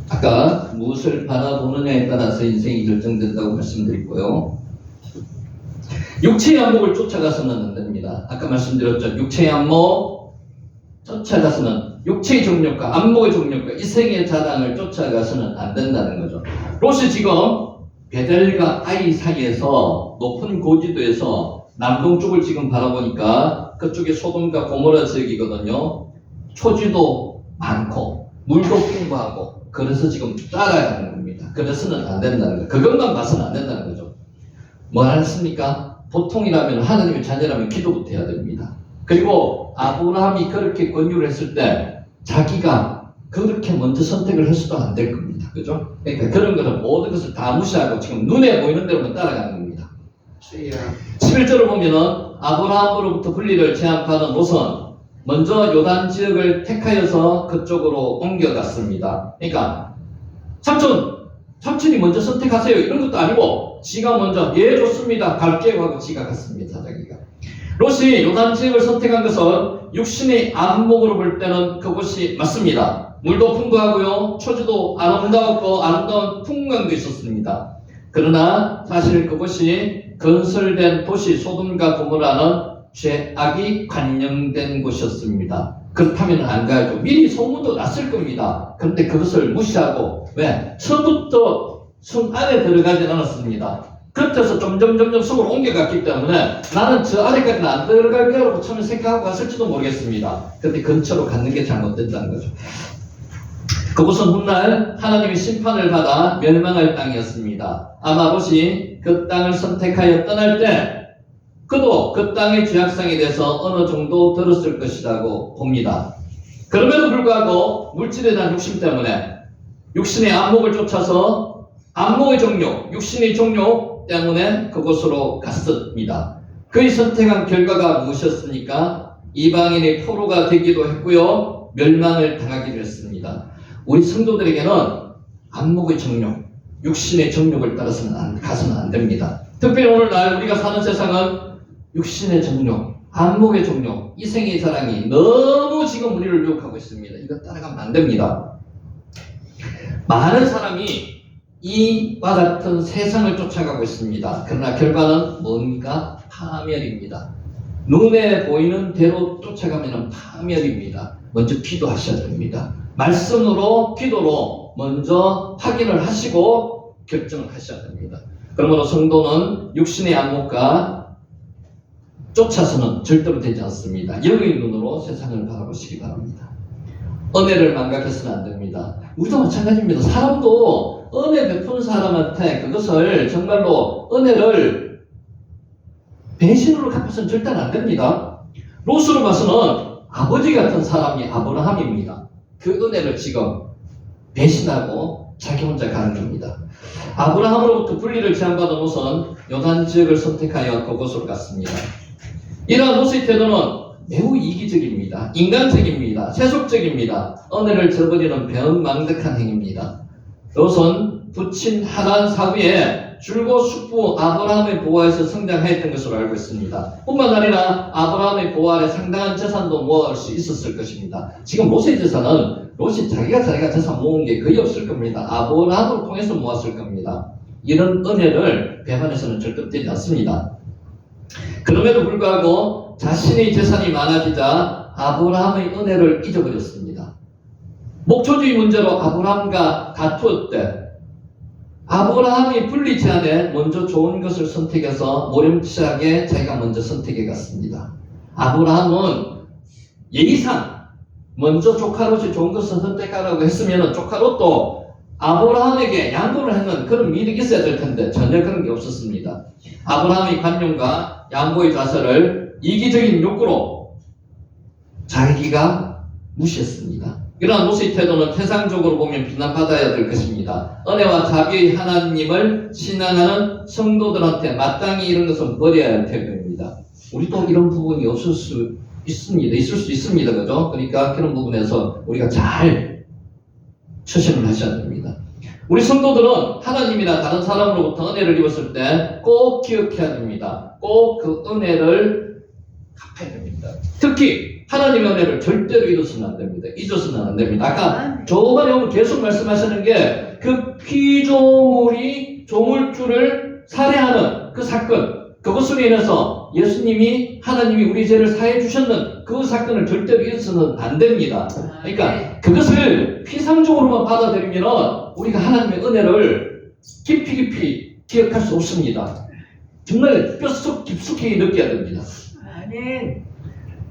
아까 무엇을 바라보느냐에 따라서 인생이 결정된다고 말씀드렸고요. 육체의 안목을 쫓아가서는 안 됩니다. 아까 말씀드렸죠. 육체의 안목 쫓아가서는 육체의 정욕과 안목의 정욕과 이생의 자랑을 쫓아가서는 안 된다는 거죠. 롯이 지금 베델과 아이 사이에서 높은 고지도에서 남동쪽을 지금 바라보니까 그쪽에 소돔과 고모라 지역이거든요. 초지도 많고 물도 풍부하고 그래서 지금 따라가는 겁니다. 그래서는 안 된다는 거예요. 그것만 봐서는 안 된다는 거죠. 뭐 하셨습니까? 보통이라면 하나님의 자녀라면 기도부터 해야 됩니다. 그리고 아브라함이 그렇게 권유를 했을 때 자기가 그렇게 먼저 선택을 해서도 안 될 겁니다. 그죠? 그러니까 그런 것은 모든 것을 다 무시하고 지금 눈에 보이는 대로만 따라가는 겁니다. 11절을 보면은 아브라함으로부터 분리를 제한받은 롯은 먼저 요단 지역을 택하여서 그쪽으로 옮겨갔습니다. 그러니까 삼촌이 먼저 선택하세요 이런 것도 아니고 지가 먼저 예 좋습니다 갈게요 하고 지가 갔습니다. 자기가 롯이 요단 지역을 선택한 것은 육신의 안목으로 볼 때는 그곳이 맞습니다. 물도 풍부하고요 초지도 아름다웠고 아름다운 풍광도 있었습니다. 그러나 사실 그곳이 건설된 도시 소돔과 고모라는 죄악이 관영된 곳이었습니다. 그렇다면 안 가야죠. 미리 소문도 났을 겁니다. 그런데 그것을 무시하고 왜? 처음부터 숨 안에 들어가진 않았습니다. 그때서 점점 숨을 옮겨갔기 때문에 나는 저 아래까지는 안 들어갈 거라고 처음에 생각하고 갔을지도 모르겠습니다. 그런데 근처로 갔는 게 잘못됐다는 거죠. 그곳은 훗날 하나님의 심판을 받아 멸망할 땅이었습니다. 아마 롯이 그 땅을 선택하여 떠날 때 그도 그 땅의 죄악성에 대해서 어느 정도 들었을 것이라고 봅니다. 그럼에도 불구하고 물질에 대한 욕심 때문에 육신의 안목을 쫓아서 안목의 종욕, 육신의 종욕 때문에 그곳으로 갔습니다. 그의 선택한 결과가 무엇이었습니까? 이방인의 포로가 되기도 했고요. 멸망을 당하기도 했습니다. 우리 성도들에게는 안목의 정욕, 육신의 정욕을 따라서는 가서는 안 됩니다. 특별히 오늘날 우리가 사는 세상은 육신의 정욕, 안목의 정욕, 이생의 사랑이 너무 지금 우리를 유혹하고 있습니다. 이거 따라가면 안 됩니다. 많은 사람이 이와 같은 세상을 쫓아가고 있습니다. 그러나 결과는 뭡니까? 파멸입니다. 눈에 보이는 대로 쫓아가면 파멸입니다. 먼저 기도하셔야 됩니다. 말씀으로 기도로 먼저 확인을 하시고 결정을 하셔야 됩니다. 그러므로 성도는 육신의 안목과 쫓아서는 절대로 되지 않습니다. 영의 눈으로 세상을 바라보시기 바랍니다. 은혜를 망각해서는 안 됩니다. 우리도 마찬가지입니다. 사람도 은혜 베푼 사람한테 그것을 정말로 은혜를 배신으로 갚아서는 절대로 안 됩니다. 롯으로 봐서는 아버지 같은 사람이 아브라함입니다. 그 은혜를 지금 배신하고 자기 혼자 가는 겁니다. 아브라함으로부터 분리를 제한받은 롯은 요단 지역을 선택하여 그곳으로 갔습니다. 이러한 롯의 태도는 매우 이기적입니다. 인간적입니다. 세속적입니다. 은혜를 저버리는 배은망덕한 행위입니다. 롯은 부친 하란 사후에 줄곧 숙부 아브라함의 보호하에서 성장하였던 것으로 알고 있습니다. 뿐만 아니라 아브라함의 보호 아래 상당한 재산도 모아올 수 있었을 것입니다. 지금 롯의 재산은 롯이 자기가 재산 모은 게 거의 없을 겁니다. 아브라함을 통해서 모았을 겁니다. 이런 은혜를 배반해서는 절대 되지 않습니다. 그럼에도 불구하고 자신의 재산이 많아지자 아브라함의 은혜를 잊어버렸습니다. 목초주의 문제로 아브라함과 다투었대. 아브라함이 분리 제한에 먼저 좋은 것을 선택해서 모렴치하게 자기가 먼저 선택해 갔습니다. 아브라함은 예의상 먼저 조카 롯이 좋은 것을 선택하라고 했으면 조카 롯도 아브라함에게 양보를 하는 그런 미덕이 있어야 될 텐데 전혀 그런 게 없었습니다. 아브라함의 관용과 양보의 자세를 이기적인 욕구로 자기가 무시했습니다. 이러한 롯의 태도는 태상적으로 보면 비난받아야 될 것입니다. 은혜와 자비의 하나님을 신앙하는 성도들한테 마땅히 이런 것은 버려야 할 태도입니다. 우리도 이런 부분이 없을 수 있습니다. 있을 수 있습니다. 그죠? 그러니까 그런 부분에서 우리가 잘 처신을 하셔야 됩니다. 우리 성도들은 하나님이나 다른 사람으로부터 은혜를 입었을 때 꼭 기억해야 됩니다. 꼭 그 은혜를 갚아야 됩니다. 특히 하나님의 은혜를 절대로 잊어서는 안 됩니다. 잊어서는 안 됩니다. 아까 저번에 오늘 계속 말씀하시는 게 그 피조물이 조물주를 살해하는 그 사건, 그것으로 인해서 예수님이 하나님이 우리 죄를 사해 주셨는 그 사건을 절대로 잊어서는 안 됩니다. 그러니까 그것을 피상적으로만 받아들이면 우리가 하나님의 은혜를 깊이 기억할 수 없습니다. 정말 뼛속 깊숙이 느껴야 됩니다.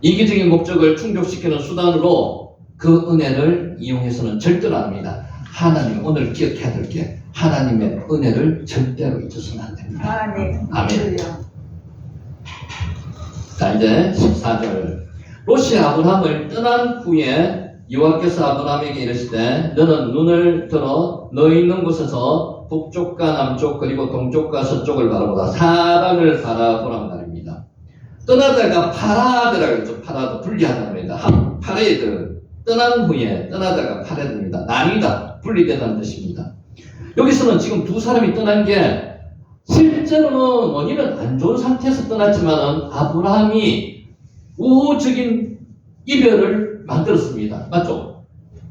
이기적인 목적을 충족시키는 수단으로 그 은혜를 이용해서는 절대로 안 합니다. 하나님, 오늘 기억해야 될 게 하나님의 은혜를 절대로 잊어서는 안 됩니다. 아멘. 자, 이제 14절. 롯이 아브라함을 떠난 후에 여호와께서 아브라함에게 이르시되 너는 눈을 들어 너 있는 곳에서 북쪽과 남쪽 그리고 동쪽과 서쪽을 바라보라. 사방을 바라보란 말입니다. 떠나다가 파라드라고 했죠. 파라드, 분리하다는 말입니다. 파레이드, 떠난 후에 떠나다가 파레드입니다. 나뉘다, 분리되다는 뜻입니다. 여기서는 지금 두 사람이 떠난 게 실제로는 원인은 안 좋은 상태에서 떠났지만은 아브라함이 우호적인 이별을 만들었습니다. 맞죠?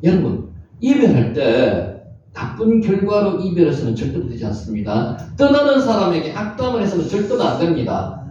여러분, 이별할 때 나쁜 결과로 이별해서는 절대로 되지 않습니다. 떠나는 사람에게 악담을 해서는 절대로 안 됩니다.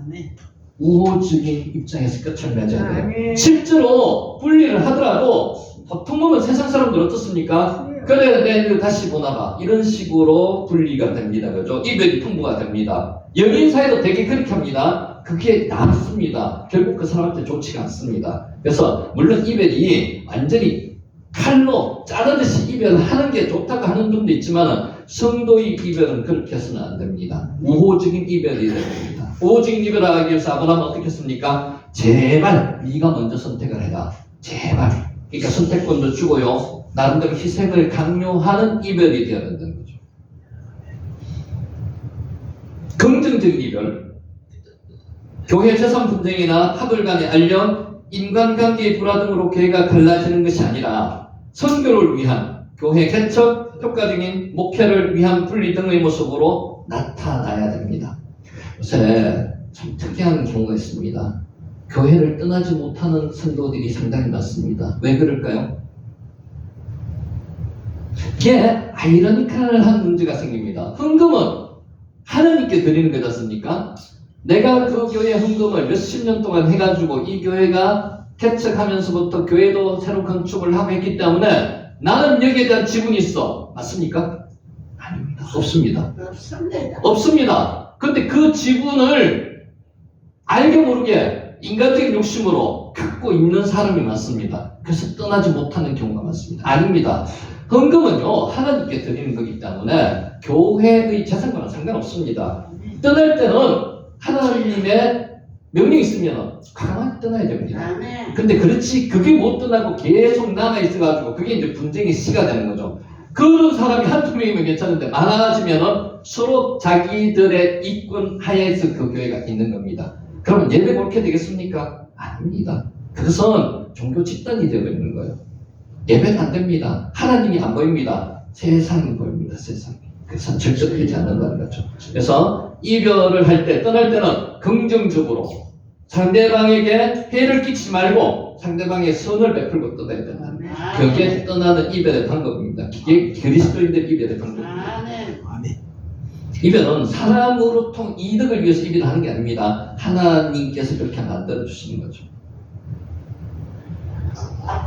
우호적인 입장에서 끝을 맺어야 돼요. 실제로 분리를 하더라도 보통 보면 세상 사람들 어떻습니까? 그래, 내가 다시 보나봐. 이런 식으로 분리가 됩니다. 그죠? 이별이 통보가 됩니다. 연인 사이도 되게 그렇게 합니다. 그게 나쁘습니다. 결국 그 사람한테 좋지가 않습니다. 그래서 물론 이별이 완전히 칼로 자르듯이 이별을 하는 게 좋다고 하는 분도 있지만 성도의 이별은 그렇게 해서는 안 됩니다. 우호적인 이별이 됩니다. 우호적인 이별을 하기 위해서 아브라함은 어떻게 했습니까? 제발 네가 먼저 선택을 해라. 제발. 그러니까 선택권도 주고요. 나름대로 희생을 강요하는 이별이 되어야 된다는 거죠. 긍정적인 이별. 교회 재산 분쟁이나 파벌 간의 알력, 인간관계의 불화 등으로 교회가 갈라지는 것이 아니라 선교를 위한 교회 개척, 효과적인 목표를 위한 분리 등의 모습으로 나타나야 됩니다. 요새 참 특이한 경우가 있습니다. 교회를 떠나지 못하는 성도들이 상당히 많습니다. 왜 그럴까요? 이게 아이러니컬한 문제가 생깁니다. 헌금은 하나님께 드리는 거지 않습니까? 내가 그 교회 헌금을 몇십 년 동안 해가지고 이 교회가 개척하면서부터 교회도 새로 건축을 하고 했기 때문에 나는 여기에 대한 지분이 있어. 맞습니까? 아닙니다. 없습니다. 없습니다. 근데 그 지분을 알게 모르게 인간적인 욕심으로 갖고 있는 사람이 많습니다. 그래서 떠나지 못하는 경우가 많습니다. 아닙니다. 헌금은요, 하나님께 드리는 거기 때문에 교회의 재산과는 상관없습니다. 떠날 때는 하나님의 명령이 있으면 가만히 떠나야 됩니다. 근데 그렇지, 그게 못 떠나고 계속 남아있어가지고 그게 이제 분쟁의 시가 되는 거죠. 그런 사람이 한두 명이면 괜찮은데 많아지면은 서로 자기들의 이권 하에서 그 교회가 있는 겁니다. 그러면 예배 옳게 되겠습니까? 아닙니다. 그것은 종교 집단이 되어 있는 거예요. 예배는 안 됩니다. 하나님이 안 보입니다. 세상이 보입니다. 세상이. 그래서 절대 되지 않는다는 거죠. 그래서 이별을 할 때, 떠날 때는 긍정적으로 상대방에게 해를 끼치지 말고 상대방의 선을 베풀고 떠나야 된다. 그게 떠나는 이별의 방법입니다. 그게 그리스도인들 이별의 방법입니다. 이별은 사람으로 이득을 위해서 이별하는 게 아닙니다. 하나님께서 그렇게 만들어 주시는 거죠.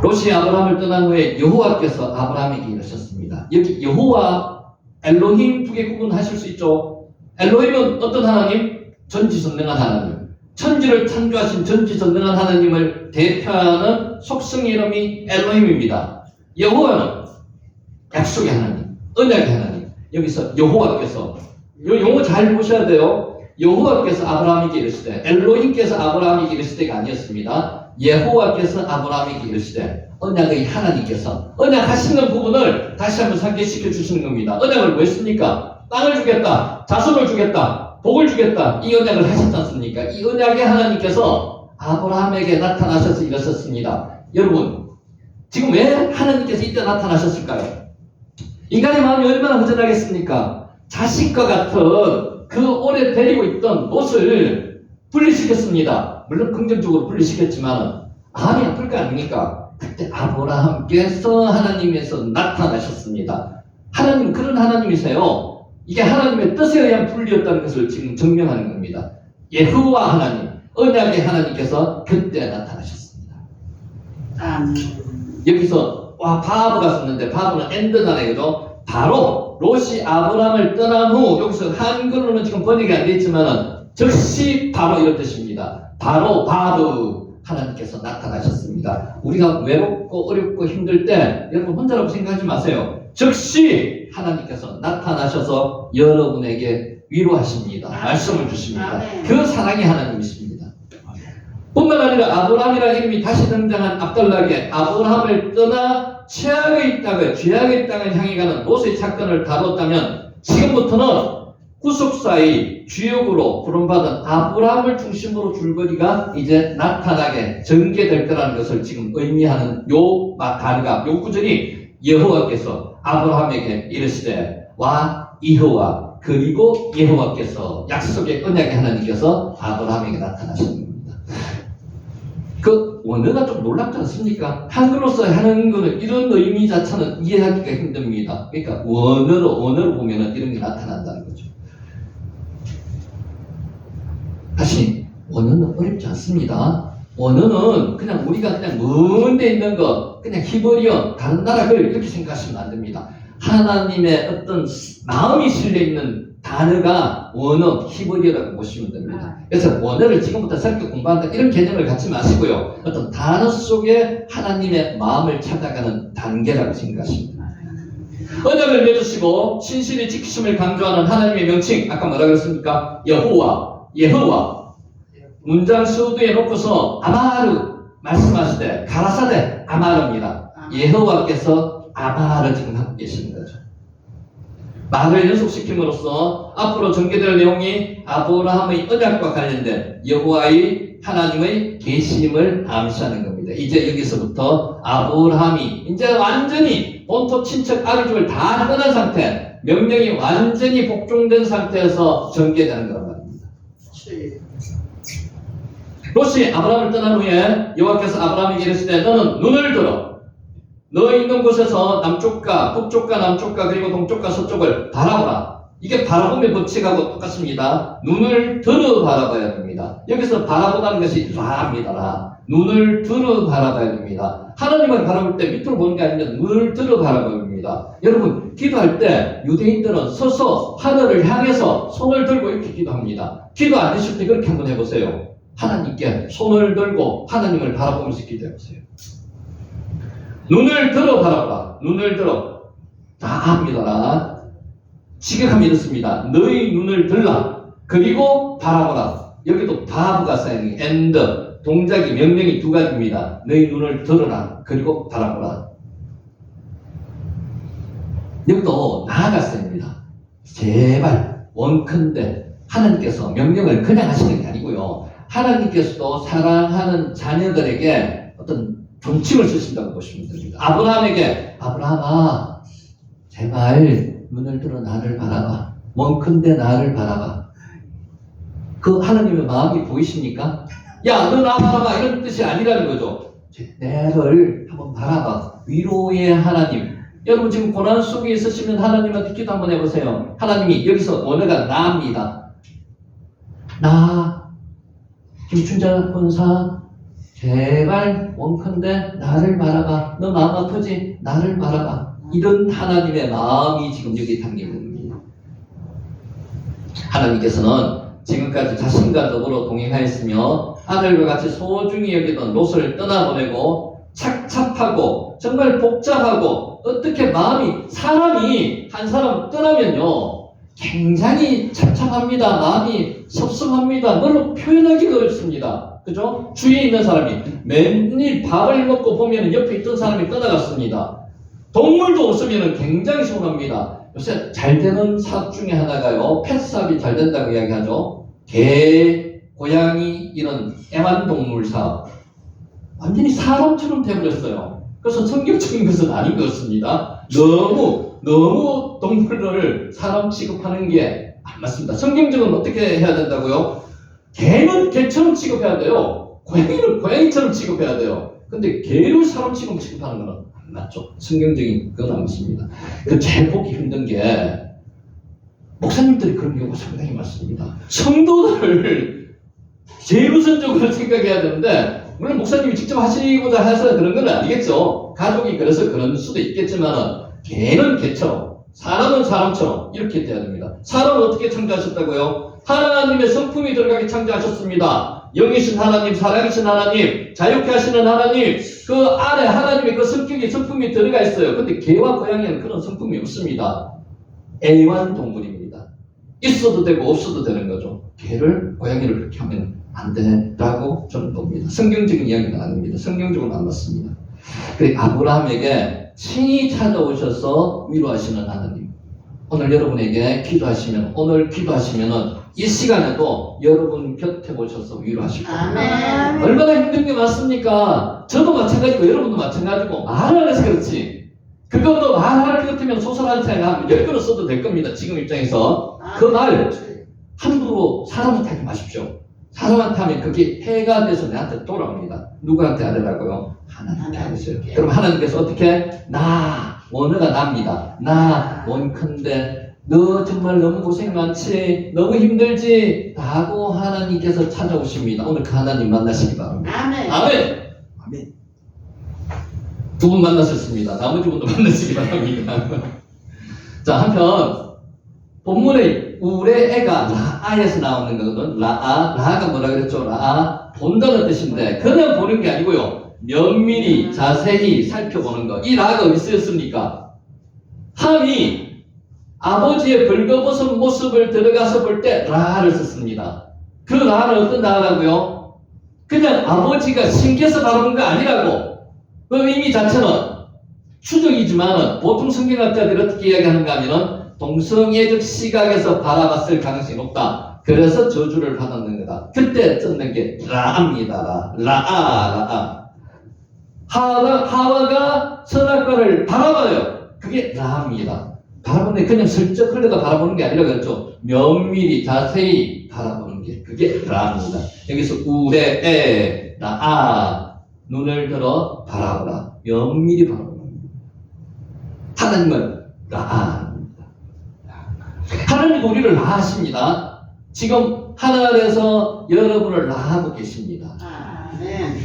롯이 아브라함을 떠난 후에 여호와께서 아브라함에게 이르셨습니다. 여기 여호와, 엘로힘 두 개 구분하실 수 있죠. 엘로힘은 어떤 하나님? 전지전능한 하나님. 천지를 창조하신 전지전능한 하나님을 대표하는 속성 이름이 엘로힘입니다. 여호와는 약속의 하나님, 언약의 하나님. 여기서 여호와께서, 이 용어 잘 보셔야 돼요. 여호와께서 아브라함에게 이르시되, 엘로힘께서 아브라함에게 이르시되가 아니었습니다. 여호와께서 아브라함에게 이르시되, 언약의 하나님께서 언약하시는 부분을 다시 한번 상기시켜 주시는 겁니다. 언약을 왜 했습니까? 땅을 주겠다, 자손을 주겠다, 복을 주겠다, 이 언약을 하셨지 않습니까? 이 언약의 하나님께서 아브라함에게 나타나셔서 이러셨습니다. 여러분, 지금 왜 하나님께서 이때 나타나셨을까요? 인간의 마음이 얼마나 허전하겠습니까? 자식과 같은 그 오래 데리고 있던 롯을 분리시켰습니다. 물론 긍정적으로 분리시켰지만 마음이 아플 거 아닙니까? 그때 아브라함께서 하나님에서 나타나셨습니다. 하나님 그런 하나님이세요. 이게 하나님의 뜻에 의한 분리였다는 것을 지금 증명하는 겁니다. 여호와 하나님, 언약의 하나님께서 그때 나타나셨습니다. 여기서 바브가 썼는데 바브는 엔드잖아요, 그죠? 바로 롯이 아브라함을 떠난 후, 여기서 한글로는 지금 번역이 안 되어 있지만 즉시 바로 이런 뜻입니다. 바로 바브 하나님께서 나타나셨습니다. 우리가 외롭고 어렵고 힘들 때 여러분 혼자라고 생각하지 마세요. 즉시 하나님께서 나타나셔서 여러분에게 위로하십니다. 말씀을 주십니다. 그 사랑의 하나님이십니다. 뿐만 아니라 아브라함이라는 이름이 다시 등장한 압달락에 아브라함을 떠나 최악의 땅을, 죄악의 땅을 향해 가는 롯의 사건을 다뤘다면 지금부터는 구속사의 주역으로 부름받은 아브라함을 중심으로 줄거리가 이제 나타나게 전개될 거라는 것을 지금 의미하는 요 구절이 여호와께서 아브라함에게 이르시되 와 여호와 그리고 여호와께서 약속의 언약의 하나님께서 아브라함에게 나타나시는 겁니다. 그 원어가 좀 놀랍지 않습니까? 한글로서 하는 거는 이런 의미 자체는 이해하기가 힘듭니다. 그러니까 원어로 보면은 이런 게 나타난다는 거죠. 다시 원어는 어렵지 않습니다. 원어는 그냥 우리가 그냥 먼 데 있는 거 그냥 히브리어 다른 나라 글 이렇게 생각하시면 안 됩니다. 하나님의 어떤 마음이 실려있는 단어가 원어 히브리어라고 보시면 됩니다. 그래서 원어를 지금부터 새롭게 공부한다 이런 개념을 갖지 마시고요. 어떤 단어 속에 하나님의 마음을 찾아가는 단계라고 생각하십니다. 언약을 맺으시고 신실히 지키심을 강조하는 하나님의 명칭 아까 뭐라 그랬습니까? 여호와 문장 수두에 놓고서 아마르 말씀하시되 가라사대 아마르입니다. 여호와께서 아마르 지금 하고 계시는 거죠. 말을 연속시킴으로써 앞으로 전개될 내용이 아브라함의 언약과 관련된 여호와의 하나님의 계심을 암시하는 겁니다. 이제 여기서부터 아브라함이 이제 완전히 본토 친척 아비집을 다 떠난 상태, 명령이 완전히 복종된 상태에서 전개되는 거란 말입니다. 롯이 아브라함을 떠난 후에 여호와께서 아브라함에게 이르시되 너는 눈을 들어 너 있는 곳에서 남쪽과 북쪽과 남쪽과 그리고 동쪽과 서쪽을 바라보라. 이게 바라봄의 법칙하고 똑같습니다. 눈을 들어 바라봐야 됩니다. 여기서 바라보다는 것이 라입니다. 눈을 들어 바라봐야 됩니다. 하나님을 바라볼 때 밑으로 보는 게 아니라 눈을 들어 바라봐야 됩니다. 여러분 기도할 때 유대인들은 서서 하늘을 향해서 손을 들고 이렇게 기도합니다. 기도 안 되실 때 그렇게 한번 해보세요. 하나님께 손을 들고 하나님을 바라보면서 기도해보세요. 눈을 들어 바라보라. 눈을 들어. 다 합니다. 지극하면 이렇습니다. 너희 눈을 들라. 그리고 바라보라. 여기도 바브가 쌓이는 게 and 동작이 명령이 두 가지입니다. 너희 눈을 들어라. 그리고 바라보라. 여기도 나아가 쌓입니다. 제발 원컨대 하나님께서 명령을 그냥 하시는 게 아니고요. 하나님께서도 사랑하는 자녀들에게 어떤 존칭을 쓰신다고 보시면 됩니다. 아브라함에게 아브라함아 제발 눈을 들어 나를 바라봐. 원컨대 나를 바라봐. 그 하나님의 마음이 보이십니까? 야 너 나 바라봐 이런 뜻이 아니라는 거죠. 내를 한번 바라봐. 위로의 하나님. 여러분 지금 고난 속에 있으시면 하나님한테 기도 한번 해보세요. 하나님이 여기서 원어가 나입니다. 나 김춘자 본사 제발 원컨대 나를 바라봐. 너 마음 아프지? 나를 바라봐. 이런 하나님의 마음이 지금 여기 담긴 겁니다. 하나님께서는 지금까지 자신과 더불어 동행하였으며 아들과 같이 소중히 여기던 롯을 떠나보내고 착잡하고 정말 복잡하고 어떻게 사람이 한 사람 떠나면요 굉장히 착잡합니다. 마음이 섭섭합니다. 뭘로 표현하기가 어렵습니다. 그죠? 주위에 있는 사람이 매일 밥을 먹고 보면 옆에 있던 사람이 떠나갔습니다. 동물도 없으면 굉장히 서운합니다. 요새 잘 되는 사업 중에 하나가요. 펫 사업이 잘 된다고 이야기하죠. 개, 고양이 이런 애완동물 사업. 완전히 사람처럼 돼버렸어요. 그래서 성경적인 것은 아닌 것 같습니다. 너무 동물을 사람 취급하는 게 안 맞습니다. 성경적으로 어떻게 해야 된다고요? 개는 개처럼 취급해야 돼요. 고양이를 고양이처럼 취급해야 돼요. 근데 개를 사람처럼 취급하는 건 안 맞죠. 성경적인 건 안 맞습니다. 그 제일 보기 힘든 게 목사님들이 그런 경우가 상당히 많습니다. 성도들을 제일 우선적으로 생각해야 되는데, 물론 목사님이 직접 하시고자 해서 그런 건 아니겠죠. 가족이 그래서 그런 수도 있겠지만 개는 개처럼 사람은 사람처럼 이렇게 돼야 됩니다. 사람은 어떻게 창조하셨다고요? 하나님의 성품이 들어가게 창조하셨습니다. 영이신 하나님, 사랑이신 하나님, 자유케 하시는 하나님, 그 안에 하나님의 그 성격이, 성품이 들어가 있어요. 근데 개와 고양이는 그런 성품이 없습니다. 애완동물입니다. 있어도 되고 없어도 되는 거죠. 개를, 고양이를 그렇게 하면 안 된다고 저는 봅니다. 성경적인 이야기는 아닙니다. 성경적으로 안 맞습니다. 그리고 아브라함에게 친히 찾아오셔서 위로하시는 하나님. 오늘 여러분에게 기도하시면, 오늘 기도하시면은 이 시간에도 여러분 곁에 오셔서 위로하실 겁니다. 얼마나 힘든 게 많습니까? 저도 마찬가지고 여러분도 마찬가지고 말 안 해서 그렇지. 그것도 말할 것 같으면 소설 한 장에 한 10권을 써도 될 겁니다. 지금 입장에서. 그날 함부로 사람한테 하지 마십시오. 사람한테 하면 그게 해가 돼서 내한테 돌아옵니다. 누구한테 하려고요? 하나님께 하세요. 그럼 하나님께서 어떻게? 나 원어가 납니다. 나 원컨대 너 정말 너무 고생 많지? 너무 힘들지? 라고 하나님께서 찾아오십니다. 오늘 그 하나님 만나시기 바랍니다. 아멘. 아멘. 아멘. 두 분 만나셨습니다. 나머지 분도 만나시기 바랍니다. 자, 한편 본문에 우리 애가 라아에서 나오는 거거든. 라아가 뭐라 그랬죠? 라아 본다는 뜻인데 그냥 보는 게 아니고요. 면밀히 자세히 살펴보는 거. 이 라가 어디 쓰였습니까? 함이 아버지의 벌거벗은 모습을 들어가서 볼 때 라를 썼습니다. 그 라는 어떤 라라고요? 그냥 아버지가 신기해서 바라본 거 아니라고. 그 의미 자체는 추정이지만 보통 성경학자들이 어떻게 이야기하는가 하면은 동성애적 시각에서 바라봤을 가능성이 높다. 그래서 저주를 받았는 거다. 그때 썼는 게 라입니다. 라아. 하와가 선악과를 바라봐요. 그게 라입니다. 바라보는 게 그냥 슬쩍 흘러가 바라보는 게 아니라 그랬죠. 면밀히 자세히 바라보는 게 그게 라입니다. 여기서 우레 라아 눈을 들어 바라보라. 면밀히 바라보라. 하나님은 라아입니다. 하나님 우리를 라하십니다. 지금 하늘에서 여러분을 라하고 계십니다.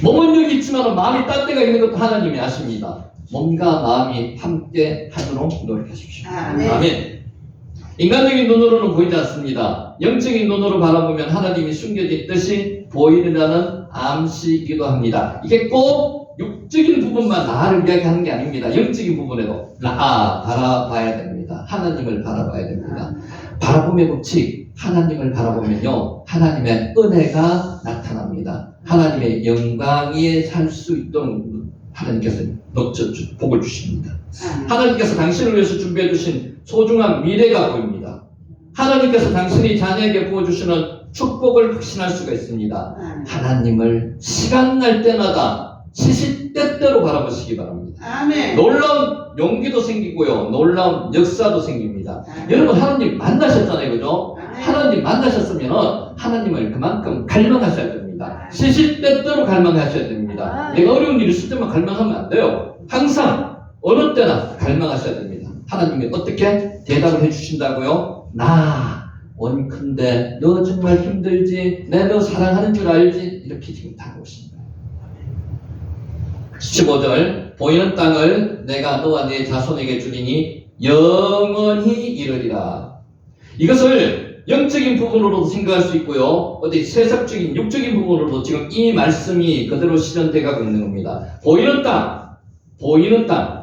몸은 여기 있지만 마음이 딴 데가 있는 것도 하나님이 아십니다. 몸과 마음이 함께 하도록 노력하십시오. 아멘. 인간적인 눈으로는 보이지 않습니다. 영적인 눈으로 바라보면 하나님이 숨겨진 뜻이 보이리라는 암시이기도 합니다. 이게 꼭 육적인 부분만 나를 이야기하는 게 아닙니다. 영적인 부분에도 바라봐야 됩니다. 하나님을 바라봐야 됩니다. 바라봄의 법칙, 하나님을 바라보면요, 하나님의 은혜가 나타납니다. 하나님의 영광에 살 수 있도록 하나님께서 복을 주십니다. 하나님께서 당신을 위해서 준비해 주신 소중한 미래가 보입니다. 하나님께서 당신이 자녀에게 부어주시는 축복을 확신할 수가 있습니다. 하나님을 시간 날 때마다 시시때때로 바라보시기 바랍니다. 아멘. 놀라운 용기도 생기고요, 놀라운 역사도 생깁니다. 여러분 하나님 만나셨잖아요, 그죠? 하나님 만나셨으면 하나님을 그만큼 갈망하셔야 됩니다. 시시때때로 갈망하셔야 됩니다. 내가 어려운 일이 있을 때만 갈망하면 안 돼요. 항상 어느 때나 갈망하셔야 됩니다. 하나님이 어떻게 대답을 해주신다고요? 나 원컨대 너 정말 힘들지? 내 너 사랑하는 줄 알지? 이렇게 지금 다가오십니다. 15절 보이는 땅을 내가 너와 네 자손에게 주리니 영원히 이르리라. 이것을 영적인 부분으로도 생각할 수 있고요, 어디 세상적인 육적인 부분으로도 지금 이 말씀이 그대로 실현되고 있는 겁니다. 보이는 땅,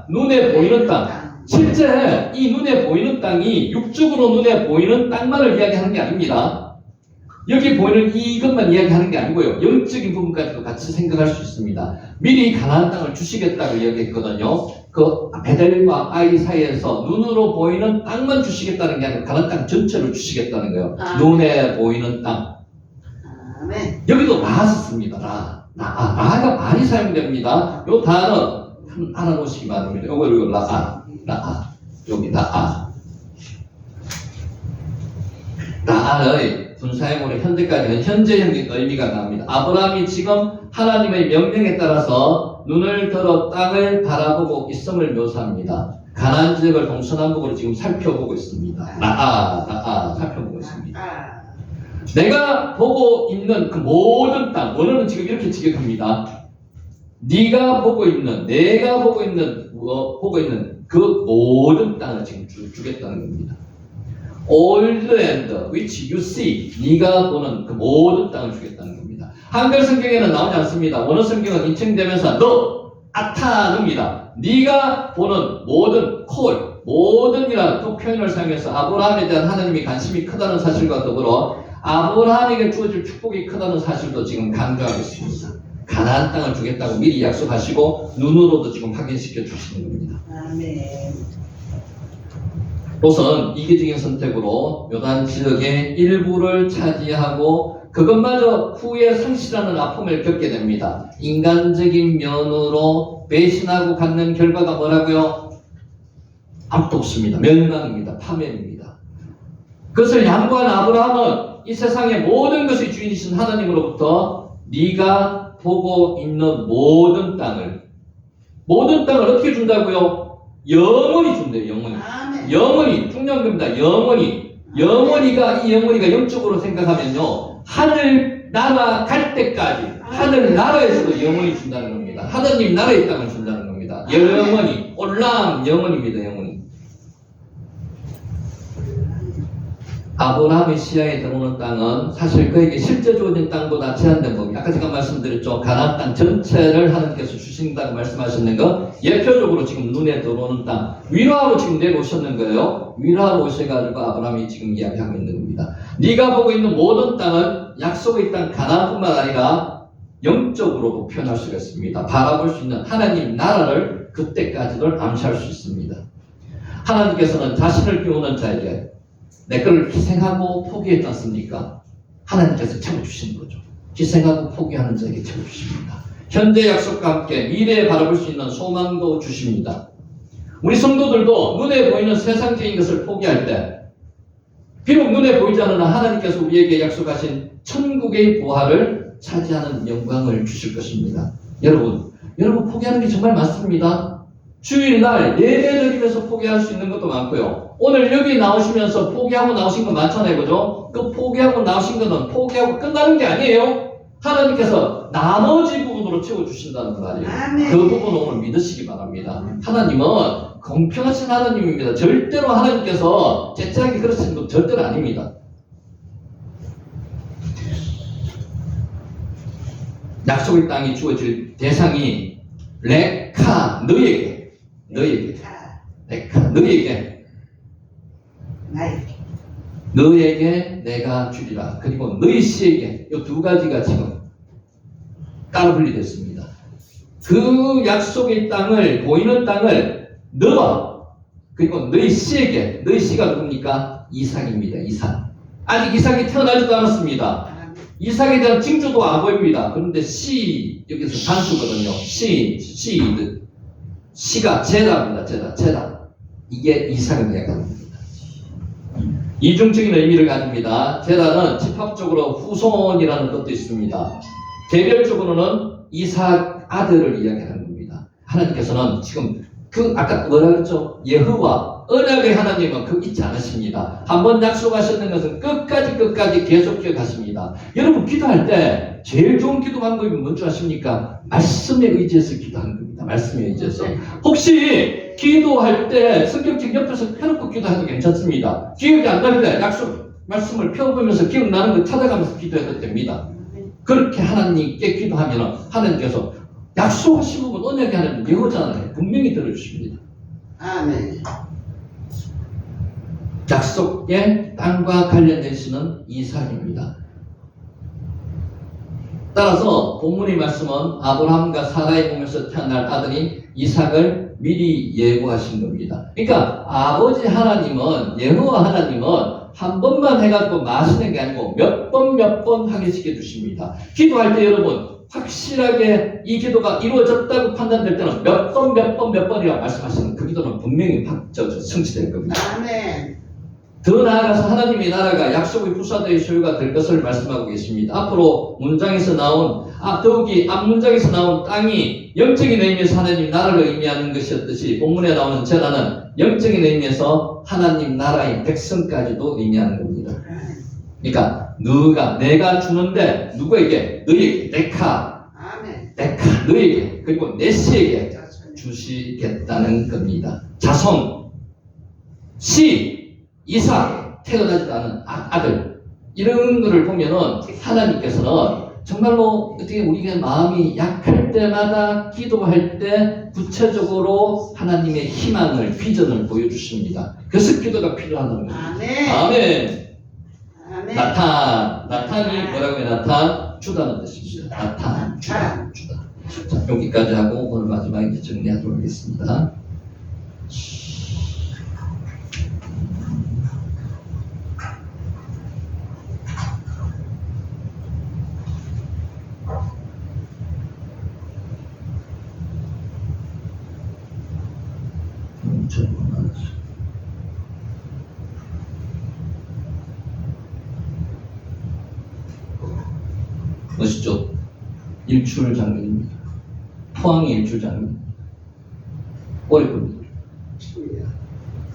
눈에 보이는 땅. 실제 이 눈에 보이는 땅이 육적으로 눈에 보이는 땅만을 이야기하는 게 아닙니다. 여기 보이는 이것만 이야기하는 게 아니고요, 영적인 부분까지도 같이 생각할 수 있습니다. 미리 가나안 땅을 주시겠다고 이야기했거든요. 그 베델과 아이 사이에서 눈으로 보이는 땅만 주시겠다는 게 아니라 가나안 땅 전체를 주시겠다는 거예요. 눈에 보이는 땅. 여기도 라 썼습니다. 라가 많이 사용됩니다. 이 단어 알아놓으시기 바랍니다. 이거 라아. 여기 라아. 라아의 군사행으로 현재까지는 현재형의 의미가 나옵니다. 아브라함이 지금 하나님의 명령에 따라서 눈을 들어 땅을 바라보고 있음을 묘사합니다. 가나안 지역을 동서남북으로 지금 살펴보고 있습니다. 살펴보고 있습니다. 내가 보고 있는 그 모든 땅, 원어는 지금 이렇게 지격합니다. 네가 보고 있는, 내가 보고 있는 그 모든 땅을 지금 주겠다는 겁니다. All the land which you see, 네가 보는 그 모든 땅을 주겠다는 겁니다. 한글 성경에는 나오지 않습니다. 원어 성경은 인칭되면서 너, 아타입니다. 네가 보는 모든 모든이라는 또 표현을 사용해서 아브라함에 대한 하나님이 관심이 크다는 사실과 더불어 아브라함에게 주어질 축복이 크다는 사실도 지금 강조하고 있습니다. 가나안 땅을 주겠다고 미리 약속하시고 눈으로도 지금 확인시켜 주시는 겁니다. 아멘. 우선 이기적인 선택으로 요단 지역의 일부를 차지하고 그것마저 후에 상실하는 아픔을 겪게 됩니다. 인간적인 면으로 배신하고 갖는 결과가 뭐라고요? 아무도 없습니다. 멸망입니다. 파멸입니다. 그것을 양보한 아브라함은 이 세상의 모든 것의 주인이신 하나님으로부터 네가 보고 있는 모든 땅을 어떻게 준다고요? 영원히 준대요. 영원히 중요한 겁니다. 영원히가 이 영원히가 영적으로 생각하면요, 하늘 나라 갈 때까지 하늘 나라에서도 영원히 준다는 겁니다. 하나님 나라의 땅을 준다는 겁니다. 영원히 올람 영원입니다. 영원히. 아브라함의 시야에 들어오는 땅은 사실 그에게 실제 주어진 땅보다 제한된 법이, 아까 제가 말씀드렸죠. 가나안 땅 전체를 하나님께서 주신다고 말씀하셨는 거, 예표적으로 지금 눈에 들어오는 땅, 위로하러 지금 내려오셨는 거예요. 위로하러 오셔가지고 아브라함이 지금 이야기하고 있는 겁니다. 네가 보고 있는 모든 땅은 약속의 땅 가나안뿐만 아니라 영적으로도 표현할 수가 있습니다. 바라볼 수 있는 하나님 나라를 그때까지도 암시할 수 있습니다. 하나님께서는 자신을 비우는 자에게 내 것을 희생하고 포기했지 않습니까? 하나님께서 채워주시는 거죠. 희생하고 포기하는 자에게 채워주십니다. 현재 약속과 함께 미래에 바라볼 수 있는 소망도 주십니다. 우리 성도들도 눈에 보이는 세상적인 것을 포기할 때 비록 눈에 보이지 않으나 하나님께서 우리에게 약속하신 천국의 부활을 차지하는 영광을 주실 것입니다. 여러분 포기하는 게 정말 많습니다. 주일날 예배 드리면서 포기할 수 있는 것도 많고요. 오늘 여기 나오시면서 포기하고 나오신 거 많잖아요. 그죠? 그 포기하고 나오신 거는 포기하고 끝나는 게 아니에요. 하나님께서 나머지 부분으로 채워주신다는 말이에요. 그 부분을 오늘 믿으시기 바랍니다. 하나님은 공평하신 하나님입니다. 절대로 하나님께서 제짜하게 그러시는 건 절대로 아닙니다. 약속의 땅이 주어질 대상이 레카, 너에게 내가 주리라. 그리고 너희 씨에게, 이 두 가지가 지금 따로 분리됐습니다. 그 약속의 땅을, 보이는 땅을 너와 그리고 너희 씨에게, 너희 씨가 누굽니까? 이삭입니다. 이삭. 아직 이삭이 태어나지도 않았습니다. 이삭에 대한 징조도 안 보입니다. 그런데 씨, 여기서 단수거든요. 씨가 제다입니다. 제다. 이게 이삭을 이야기합니다. 이중적인 의미를 가집니다. 제다는 집합적으로 후손이라는 것도 있습니다. 개별적으로는 이삭 아들을 이야기하는 겁니다. 하나님께서는 지금 아까 뭐라 그랬죠? 여호와 언약의 하나님은 그 잊지 않으십니다. 한번 약속하셨는 것은 끝까지 계속 기억하십니다. 여러분 기도할 때 제일 좋은 기도 방법이 뭔지 아십니까? 말씀에 의지해서 기도하는 겁니다. 말씀에 의지해서. 혹시 기도할 때 성경책 옆에서 펴놓고 기도해도 괜찮습니다. 기억이 안 날 때 말씀을 펴보면서 기억나는 거 찾아가면서 기도해도 됩니다. 그렇게 하나님께 기도하면 하나님께서 약속하신 부분 언약의 하나님 여호잖아요. 분명히 들어주십니다. 아멘. 약속의 땅과 관련된 신은 이삭입니다. 따라서 본문의 말씀은 아브라함과 사라의 몸에서 태어날 아들인 이삭을 미리 예고하신 겁니다. 그러니까 아버지 하나님은, 여호와 하나님은 한 번만 해가지고 마시는 게 아니고 몇 번 하게 시켜주십니다. 기도할 때 여러분 확실하게 이 기도가 이루어졌다고 판단될 때는 몇 번이라고 말씀하시는 그 기도는 분명히 성취될 겁니다. 아멘. 더 나아가서 하나님의 나라가 약속의 후사대의 소유가 될 것을 말씀하고 계십니다. 앞으로 문장에서 나온 더욱이 앞 문장에서 나온 땅이 영적인 의미에서 하나님 나라를 의미하는 것이었듯이 본문에 나오는 제라는 영적인 의미에서 하나님 나라의 백성까지도 의미하는 겁니다. 그러니까 내가 주는데 누구에게? 너희에게 네카 너희에게 그리고 네시에게 주시겠다는 겁니다. 자손 이삭 태어나지 않은 아들 이런 거를 보면은 하나님께서는 정말로 어떻게 우리가 마음이 약할 때마다 기도할 때 구체적으로 하나님의 희망을 비전을 보여주십니다. 그래서 기도가 필요하다는 거예요. 아멘. 나탄이 뭐라고 해요? 나탄 주다는 뜻입니다. 나탄 주다. 자, 여기까지 하고 오늘 마지막에 정리하도록 하겠습니다. 멋있죠? 일출 장면입니다. 포항의 일출 장면. 어렵습니다.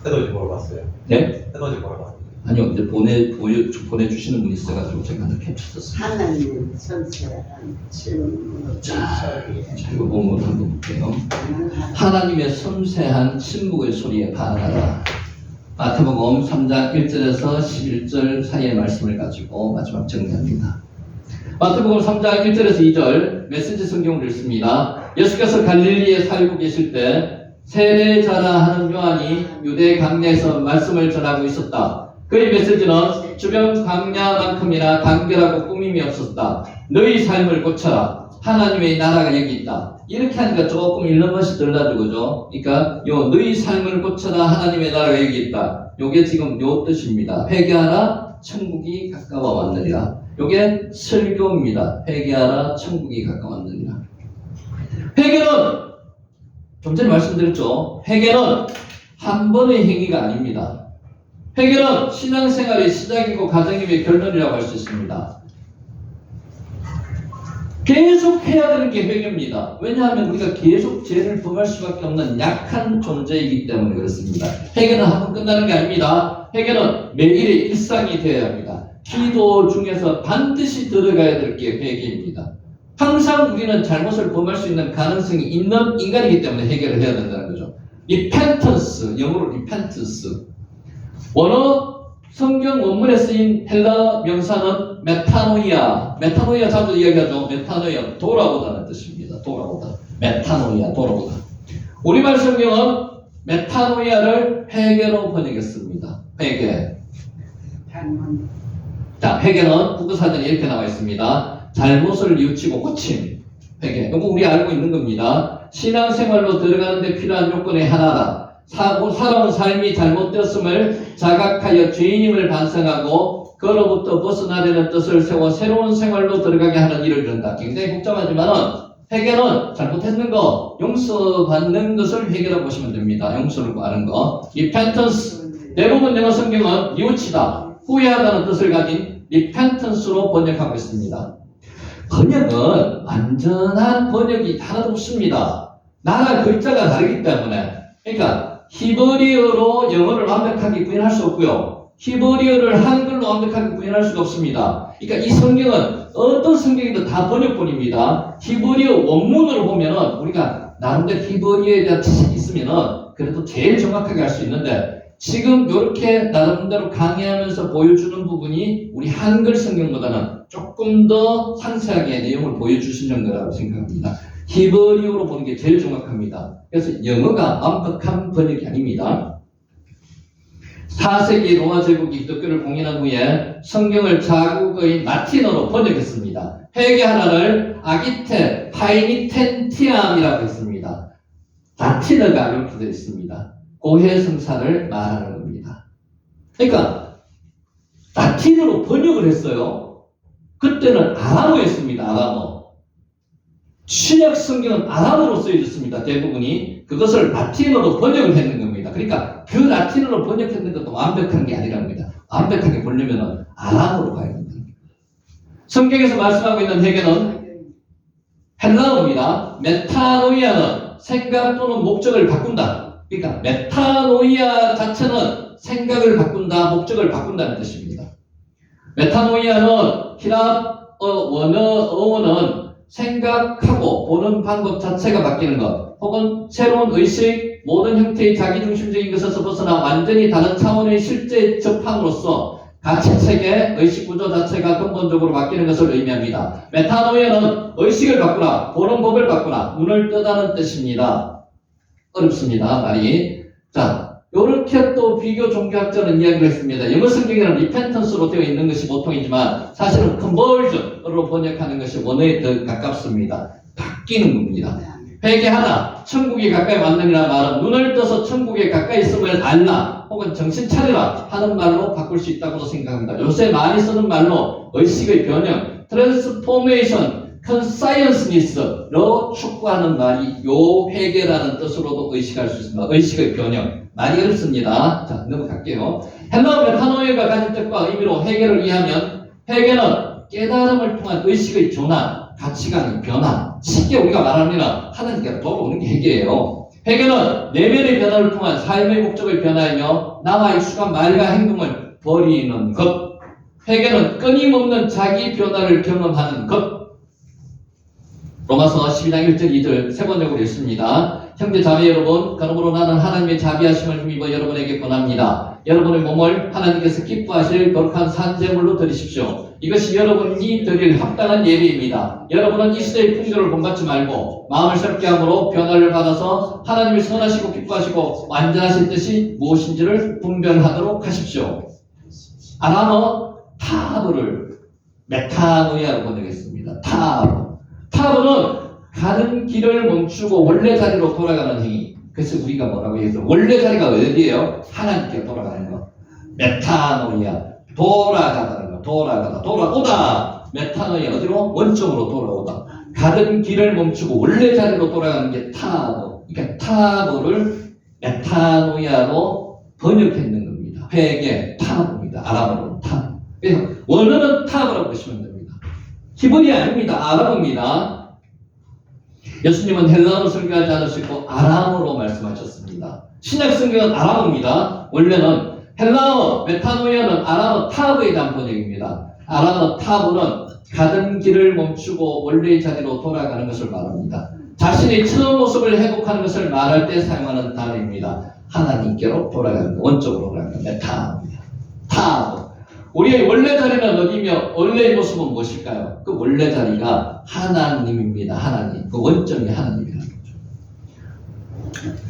해돋이 보러 갔어요? 네? 해돋이 보러 갔어요? 아니요, 이제 보내주시는 분이 있어가지고 제가 하나 캡처했었습니다. 하나님 선세한 침묵의 소리에 이거 본문 한번 볼게요. 하나님의 섬세한 침묵의 소리에 반응하라. 마태복음 3장 1절에서 11절 사이의 말씀을 가지고 마지막 정리합니다. 마태복음 3장 1절에서 2절 메시지 성경을 읽습니다. 예수께서 갈릴리에 살고 계실 때 세례자라 하는 요한이 유대 강내에서 말씀을 전하고 있었다. 그의 메시지는 주변 광야만큼이나 간결하고 꾸밈이 없었다. 너희 삶을 고쳐라. 하나님의 나라가 여기 있다. 이렇게 하니까 조금 읽는 것이 덜 나죠, 그죠? 그러니까 너희 삶을 고쳐라. 하나님의 나라가 여기 있다. 요게 지금 요 뜻입니다. 회개하라. 천국이 가까워 왔느니라. 요게 설교입니다. 회개하라. 천국이 가까워 왔느니라. 회개는 좀 전에 말씀드렸죠. 회개는 한 번의 행위가 아닙니다. 회개는 신앙생활의 시작이고 가정임의 결론이라고 할 수 있습니다. 계속 해야 되는 게 회개입니다. 왜냐하면 우리가 계속 죄를 범할 수밖에 없는 약한 존재이기 때문에 그렇습니다. 회개는 한 번 끝나는 게 아닙니다. 회개는 매일의 일상이 되어야 합니다. 기도 중에서 반드시 들어가야 될 게 회개입니다. 항상 우리는 잘못을 범할 수 있는 가능성이 있는 인간이기 때문에 해결을 해야 된다는 거죠. repentance, 영어로 repentance. 성경 원문에 쓰인 헬라 명사는 메타노이아. 메타노이아 자주 이야기하죠. 메타노이아, 돌아오다는 뜻입니다. 돌아오다. 메타노이아, 돌아오다. 우리말 성경은 메타노이아를 회개로 번역했습니다. 회개. 자, 회개는 국어사전에 이렇게 나와 있습니다. 잘못을 뉘우치고 고침. 회개. 이거 우리 알고 있는 겁니다. 신앙생활로 들어가는데 필요한 요건의 하나다. 살아온 삶이 잘못되었음을 자각하여 죄인임을 반성하고 그로부터 벗어나려는 뜻을 세워 새로운 생활로 들어가게 하는 일을 이룬다. 굉장히 복잡하지만은 회개는 잘못했는 거, 용서받는 것을 회개라고 보시면 됩니다. 용서를 구하는 거. repentance. 대부분 영어 성경은 뉘우치다, 후회하다는 뜻을 가진 repentance로 번역하고 있습니다. 번역은 완전한 번역이 하나도 없습니다. 나라 글자가 다르기 때문에. 그러니까 히브리어로 영어를 완벽하게 구현할 수 없고요. 히브리어를 한글로 완벽하게 구현할 수가 없습니다. 그러니까 이 성경은 어떤 성경이든 다 번역본입니다. 히브리어 원문으로 보면은 우리가 나름대로 히브리어에 대한 지식이 있으면은 그래도 제일 정확하게 할 수 있는데 지금 이렇게 나름대로 강의하면서 보여주는 부분이 우리 한글 성경보다는 조금 더 상세하게 내용을 보여주시는 거라고 생각합니다. 히브리어로 보는 게 제일 정확합니다. 그래서 영어가 완벽한 번역이 아닙니다. 4세기 로마 제국이 기독교를 공인한 후에 성경을 자국의 라틴어로 번역했습니다. 회개하라를 아기테 파이니텐티암이라고 했습니다. 라틴어가 이렇게 되어 있습니다. 고해성사를 말하는 겁니다. 그러니까 라틴어로 번역을 했어요. 그때는 아람어였습니다. 아람어. 신약 성경은 아람어로 쓰여졌습니다. 대부분이 그것을 라틴어로 번역을 했는 겁니다. 겁니다. 그러니까 그 라틴어로 번역했는 것도 완벽한 게 아니랍니다. 완벽하게 보려면 아람어로 가야 됩니다. 성경에서 말씀하고 있는 회개는 헬라어입니다. 메타노이아는 생각 또는 목적을 바꾼다. 그러니까 메타노이아 자체는 생각을 바꾼다, 목적을 바꾼다는 뜻입니다. 메타노이아는 히랍 원어는 생각하고 보는 방법 자체가 바뀌는 것, 혹은 새로운 의식, 모든 형태의 자기중심적인 것에서 벗어나 완전히 다른 차원의 실제 접함으로써 가치체계, 의식구조 자체가 근본적으로 바뀌는 것을 의미합니다. 메타노이아는 의식을 바꾸라, 보는 법을 바꾸라, 눈을 뜨다는 뜻입니다. 어렵습니다, 말이. 자, 요렇게 또 비교 종교학자는 이야기를 했습니다. 영어 성경에는 리펜턴스로 되어 있는 것이 보통이지만 사실은 컨버전으로 번역하는 것이 원어에 더 가깝습니다. 바뀌는 겁니다. 회개하라, 천국이 가까이 왔느니라 말은 눈을 떠서 천국에 가까이 있음을 알라, 혹은 정신 차리라 하는 말로 바꿀 수 있다고 생각합니다. 요새 많이 쓰는 말로 의식의 변형, 트랜스포메이션, 컨사이언스니스로 축구하는 말이 요 회개라는 뜻으로도 의식할 수 있습니다. 의식의 변형. 말이 어렵습니다. 자, 넘어갈게요. 헬라어 메타노이아가 가진 뜻과 의미로 회개를 이해하면 회개는 깨달음을 통한 의식의 전환, 가치관의 변화, 쉽게 우리가 말합니다. 하나님께 돌아오는 게 회개예요. 회개는 내면의 변화를 통한 삶의 목적을 변화하며 나와 익숙한 말과 행동을 버리는 것. 회개는 끊임없는 자기 변화를 경험하는 것. 로마서 12장 1절 2절 세 번역으로 읽습니다. 형제 자매 여러분, 그러므로 나는 하나님의 자비하심을 힘입어 여러분에게 권합니다. 여러분의 몸을 하나님께서 기뻐하실 거룩한 산제물로 드리십시오. 이것이 여러분이 드릴 합당한 예배입니다. 여러분은 이 시대의 풍조를 본받지 말고 마음을 새롭게 함으로 변화를 받아서 하나님의 선하시고 기뻐하시고 완전하신 뜻이 무엇인지를 분별하도록 하십시오. 아람어 타브를 메타노이아로 번역했습니다. 타브는 가는 길을 멈추고 원래 자리로 돌아가는 행위. 그래서 우리가 뭐라고 해서 원래 자리가 어디예요? 하나님께 돌아가는 거. 메타노이아, 돌아가다는 거. 돌아오다. 메타노이아, 어디로? 원점으로 돌아오다. 가는 길을 멈추고 원래 자리로 돌아가는 게 타브. 그러니까 타브를 메타노이아로 번역했는 겁니다. 회개, 타브입니다. 아람어로 타브. 그래서 원어는 타브라고 보시면 됩니다. 히브리 아닙니다. 아람어입니다. 예수님은 헬라어로 설교하지 않으시고 아람어로 말씀하셨습니다. 신약 성경은 아람어입니다. 원래는 헬라어 메타노이아는 아람어 타브에 대한 번역입니다. 아람어 타브는 가던 길을 멈추고 원래의 자리로 돌아가는 것을 말합니다. 자신의 처음 모습을 회복하는 것을 말할 때 사용하는 단어입니다. 하나님께로 돌아가는 것, 원적으로 돌아가는 메타입니다. 타브. 우리의 원래 자리는 어디며 원래의 모습은 무엇일까요? 그 원래 자리가 하나님입니다. 하나님. 그 원점이 하나님이라는 거죠.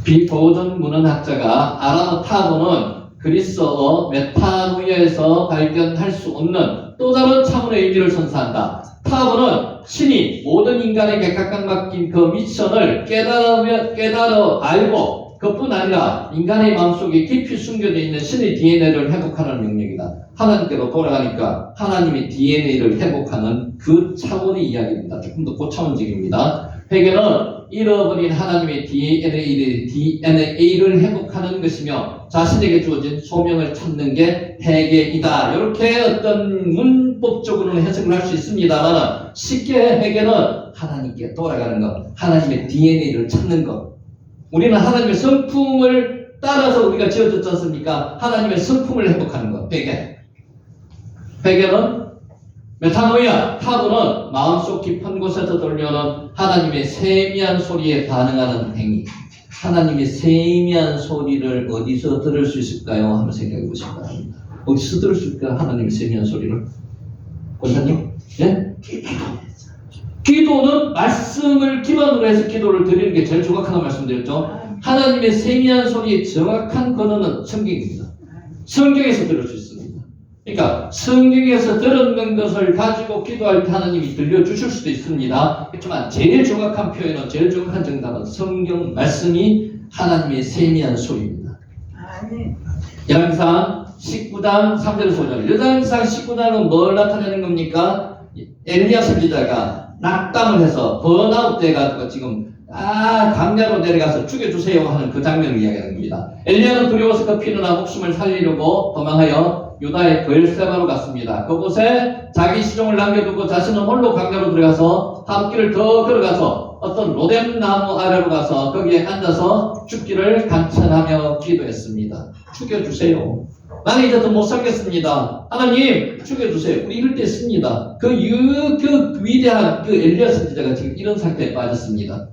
비보든 문헌학자가 아람어 타브는 그리스어 메타노이아에서 발견할 수 없는 또 다른 차원의 의미를 선사한다. 타브는 신이 모든 인간에게 각각 맡긴 그 미션을 깨달아 알고 그뿐 아니라 인간의 마음속에 깊이 숨겨져 있는 신의 DNA를 회복하는 명령이다. 하나님께로 돌아가니까 하나님의 DNA를 회복하는 그 차원의 이야기입니다. 조금 더 고차원적입니다. 회개는 잃어버린 하나님의 DNA를 회복하는 것이며 자신에게 주어진 소명을 찾는 게 회개이다. 이렇게 어떤 문법적으로는 해석을 할 수 있습니다만 쉽게 회개는 하나님께 돌아가는 것, 하나님의 DNA를 찾는 것. 우리는 하나님의 성품을 따라서 우리가 지어졌지 않습니까? 하나님의 성품을 회복하는 것, 회개. 회개는 메타노이아, 타브는 마음속 깊은 곳에서 들려오는 하나님의 세미한 소리에 반응하는 행위. 하나님의 세미한 소리를 어디서 들을 수 있을까요? 한번 생각해 보시기 바랍니다. 어디서 들을 수 있을까요? 하나님의 세미한 소리를? 권사님? 예? 기도는 말씀을 기반으로 해서 기도를 드리는 게 제일 정확하다고 말씀드렸죠. 하나님의 세미한 소리의 정확한 근원은 성경입니다. 성경에서 들을 수 있습니다. 그러니까 성경에서 들었는 것을 가지고 기도할 때 하나님이 들려주실 수도 있습니다. 그렇지만 제일 정확한 표현은, 제일 정확한 정답은 성경 말씀이 하나님의 세미한 소리입니다. 열왕기상 19장 3절에서 5절. 열왕기상 19장은 뭘 나타내는 겁니까? 엘리야 선지자가 낙담을 해서 번아웃 돼가지고 지금 강야로 내려가서 죽여주세요 하는 그 장면을 이야기하는 겁니다. 엘리야는 두려워서 그 피누나 목숨을 살리려고 도망하여 유다의 브엘세바로 갔습니다. 그곳에 자기 시종을 남겨두고 자신은 홀로 강야로 들어가서 한 길을 더 걸어가서 어떤 로뎀 나무 아래로 가서 거기에 앉아서 죽기를 간청하며 기도했습니다. 죽여주세요. 나는 이제 더 못 살겠습니다. 하나님 죽여주세요. 우리 이럴 때 씁니다. 그 위대한 그 엘리야 선지자가 지금 이런 상태에 빠졌습니다.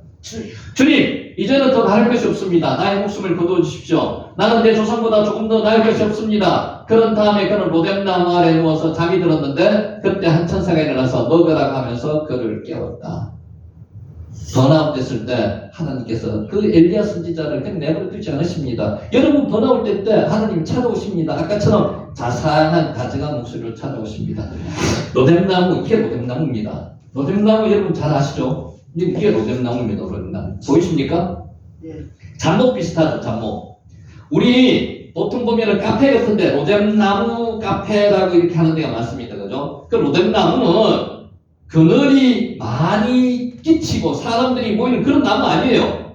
주님, 이제는 더 바랄 것이 없습니다. 나의 목숨을 거두어 주십시오. 나는 내 조상보다 조금 더 나을 것이 없습니다. 그런 다음에 그는 로뎀나무 아래 누워서 잠이 들었는데 그때 한 천사가 일어나서 먹으라고 하면서 그를 깨웠다. 번아웃 됐을 때 하나님께서 그 엘리야 선지자를 그냥 내버려 두지 않으십니다. 여러분 번아웃 될 때 하나님 찾아오십니다. 아까처럼 자상한 다정한 목소리로 찾아오십니다. 로뎀나무, 이게 로뎀나무입니다. 로뎀나무 여러분 잘 아시죠? 이게 로뎀나무입니다. 로뎀나무 보이십니까? 예. 잠목 비슷하죠. 잠목. 우리 보통 보면은 카페 같은데 로뎀나무 카페라고 이렇게 하는 데가 많습니다. 그죠? 그 로뎀나무는 그늘이 많이 끼치고 사람들이 모이는 그런 나무 아니에요.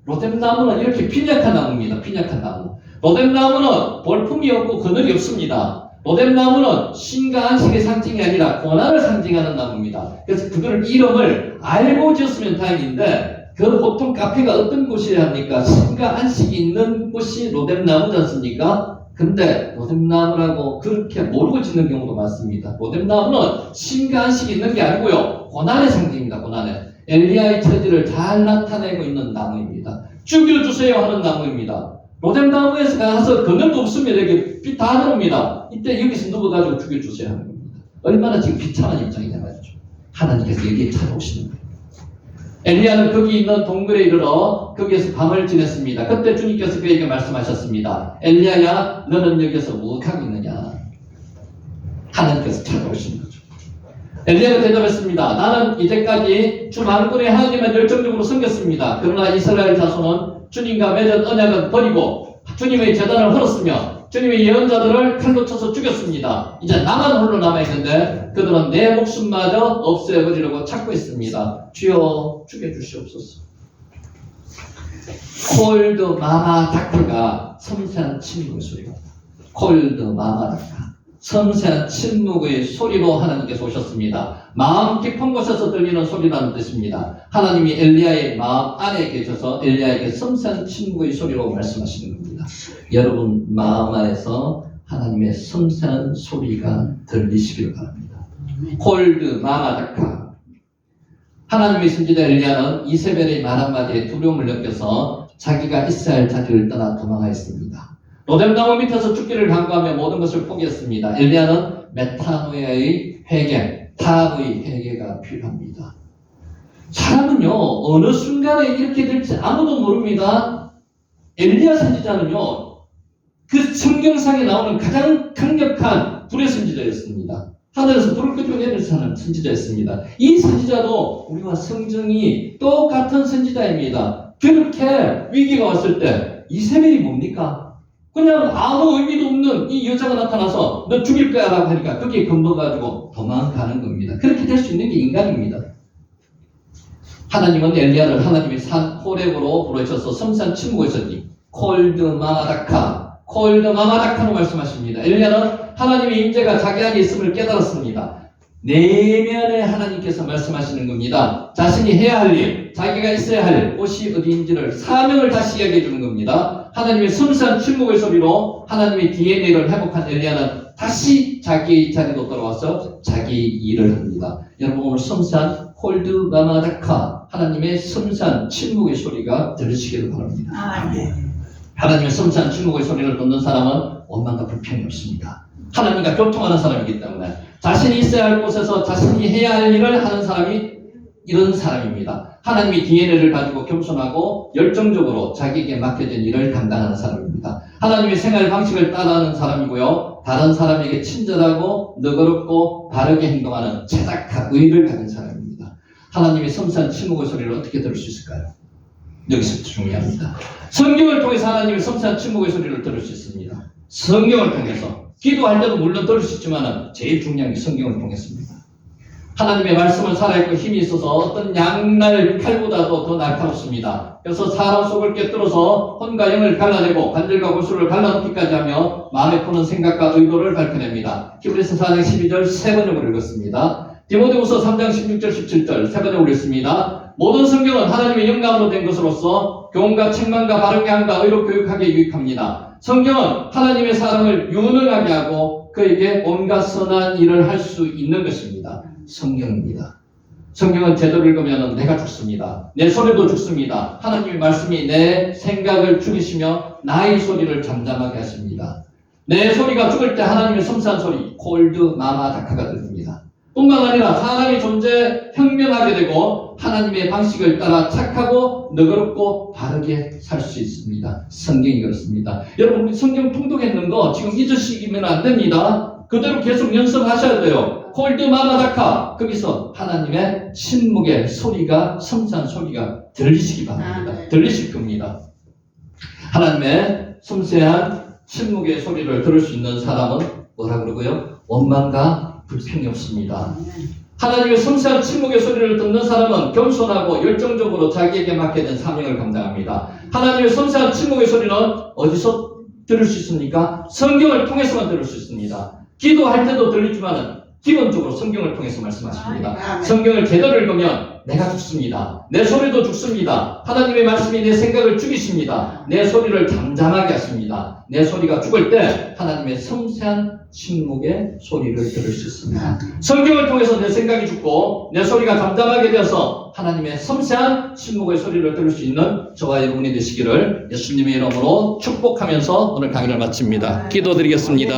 로뎀나무는 이렇게 빈약한 나무입니다. 빈약한 나무. 로뎀나무는 볼품이 없고 그늘이 없습니다. 로뎀나무는 신과 안식의 상징이 아니라 고난을 상징하는 나무입니다. 그래서 그걸 이름을 알고 지었으면 다행인데 그 보통 카페가 어떤 곳이라 합니까? 신과 안식이 있는 곳이 로뎀나무지 않습니까? 근데 로뎀나무라고 그렇게 모르고 짓는 경우도 많습니다. 로뎀나무는 신과 안식이 있는 게 아니고요. 고난의 상징입니다. 고난의. 엘리야의 처지를 잘 나타내고 있는 나무입니다. 죽여주세요 하는 나무입니다. 로뎀나무에서 가서 그늘도 없으면 여기 빛 다 들어옵니다. 이때 여기서 누워가지고 죽여주세요 하는 겁니다. 얼마나 지금 비참한 입장이냐 말이죠. 하나님께서 여기에 찾아오시는 거예요. 엘리야는 거기 있는 동굴에 이르러 거기에서 밤을 지냈습니다. 그때 주님께서 그에게 말씀하셨습니다. 엘리야야, 너는 여기서 무엇하고 있느냐? 하나님께서 찾아오시는 거죠. 엘리야가 대답했습니다. 나는 이제까지 주 만군의 하나님을 열정적으로 섬겼습니다. 그러나 이스라엘 자손은 주님과 맺은 언약을 버리고 주님의 제단을 헐었으며 주님의 예언자들을 칼로 쳐서 죽였습니다. 이제 나만 홀로 남아있는데 그들은 내 목숨마저 없애버리려고 찾고 있습니다. 주여 죽여주시옵소서. 콜드 마마 닥터가 섬세한 침묵의 소리가 콜드 마마 닥터 섬세한 침묵의 소리로 하나님께서 오셨습니다. 마음 깊은 곳에서 들리는 소리라는 뜻입니다. 하나님이 엘리야의 마음 안에 계셔서 엘리야에게 섬세한 침묵의 소리로 말씀하시는 겁니다. 여러분 마음 안에서 하나님의 섬세한 소리가 들리시길 바랍니다. 콜드 마마다카. 하나님의 선지자 엘리야는 이세벨의 말 한마디에 두려움을 느껴서 자기가 있어야 할 자리를 떠나 도망하였습니다. 로뎀나무 밑에서 죽기를 간구하며 모든 것을 포기했습니다. 엘리야는 메타노야의 회개, 타압의 회개가 필요합니다. 사람은요 어느 순간에 이렇게 될지 아무도 모릅니다. 엘리야 선지자는요 그 성경상에 나오는 가장 강력한 불의 선지자였습니다. 하늘에서 불을 끄집어 내릴 사람 선지자였습니다. 이 선지자도 우리와 성정이 똑같은 선지자입니다. 그렇게 위기가 왔을 때 이세벨이 뭡니까? 그냥 아무 의미도 없는 이 여자가 나타나서 너 죽일 거야 라고 하니까 거기에 겁먹어가지고 도망가는 겁니다. 그렇게 될 수 있는 게 인간입니다. 하나님은 엘리야를 하나님의 산 호렙으로 부르셔서 섬세한 침묵에 있었니 콜드 마마다카로 말씀하십니다. 엘리야는 하나님의 임재가 자기 안에 있음을 깨달았습니다. 내면에 하나님께서 말씀하시는 겁니다. 자신이 해야 할 일, 자기가 있어야 할 곳이 어디인지를 사명을 다시 이야기해 주는 겁니다. 하나님의 섬세한 침묵의 소리로 하나님의 DNA를 회복한 엘리야는 다시 자기의 자리로 돌아와서 자기 일을 합니다. 여러분 오늘 섬세한 콜드 마마다카 하나님의 섬세한 침묵의 소리가 들으시기를 바랍니다. 하나님의 섬세한 침묵의 소리를 듣는 사람은 원망과 불평이 없습니다. 하나님과 교통하는 사람이기 때문에 자신이 있어야 할 곳에서 자신이 해야 할 일을 하는 사람이 이런 사람입니다. 하나님의 DNA를 가지고 겸손하고 열정적으로 자기에게 맡겨진 일을 감당하는 사람입니다. 하나님의 생활 방식을 따라하는 사람이고요. 다른 사람에게 친절하고 너그럽고 바르게 행동하는 체닥한 의를 가진 사람입니다. 하나님의 섬세한 침묵의 소리를 어떻게 들을 수 있을까요? 여기서부터 중요합니다. 성경을 통해서 하나님의 섬세한 침묵의 소리를 들을 수 있습니다. 성경을 통해서 기도할 때도 물론 들을 수 있지만 제일 중요한 게 성경을 통했습니다. 하나님의 말씀은 살아있고 힘이 있어서 어떤 양날 칼보다도 더 날카롭습니다. 그래서 사람 속을 꿰뚫어서 혼과 영을 갈라내고 관절과 골수를 갈라놓기까지 하며 마음에 푸는 생각과 의도를 밝혀냅니다. 히브리서 4장 12절 세 번역으로 읽었습니다. 디모데후서 3장 16절 17절 세 번역으로 읽습니다. 모든 성경은 하나님의 영감으로 된 것으로서 교훈과 책망과 바른 양과 의로 교육하게 유익합니다. 성경은 하나님의 사람을 유능하게 하고 그에게 온갖 선한 일을 할 수 있는 것입니다. 성경입니다. 성경은 제대로 읽으면 내가 죽습니다. 내 소리도 죽습니다. 하나님의 말씀이 내 생각을 죽이시며 나의 소리를 잠잠하게 하십니다. 내 소리가 죽을 때 하나님의 섬세한 소리 콜드 마마 다카가 들립니다. 뿐만 아니라 사람의 존재에 현명하게 되고 하나님의 방식을 따라 착하고 너그럽고 바르게 살 수 있습니다. 성경이 그렇습니다. 여러분 우리 성경 통독했는 거 지금 잊으시면 안 됩니다. 그대로 계속 연습하셔야 돼요. 콜드 마마다카 거기서 하나님의 침묵의 소리가 섬세한 소리가 들리시기 바랍니다. 들리실 겁니다. 하나님의 섬세한 침묵의 소리를 들을 수 있는 사람은 뭐라 그러고요? 원망과 불평이 없습니다. 하나님의 섬세한 침묵의 소리를 듣는 사람은 겸손하고 열정적으로 자기에게 맡게 된 사명을 감당합니다. 하나님의 섬세한 침묵의 소리는 어디서 들을 수 있습니까? 성경을 통해서만 들을 수 있습니다. 기도할 때도 들리지만은 기본적으로 성경을 통해서 말씀하십니다. 성경을 제대로 읽으면 내가 죽습니다. 내 소리도 죽습니다. 하나님의 말씀이 내 생각을 죽이십니다. 내 소리를 잠잠하게 하십니다. 내 소리가 죽을 때 하나님의 섬세한 침묵의 소리를 들을 수 있습니다. 성경을 통해서 내 생각이 죽고 내 소리가 잠잠하게 되어서 하나님의 섬세한 침묵의 소리를 들을 수 있는 저와 여러분이 되시기를 예수님의 이름으로 축복하면서 오늘 강의를 마칩니다. 기도드리겠습니다.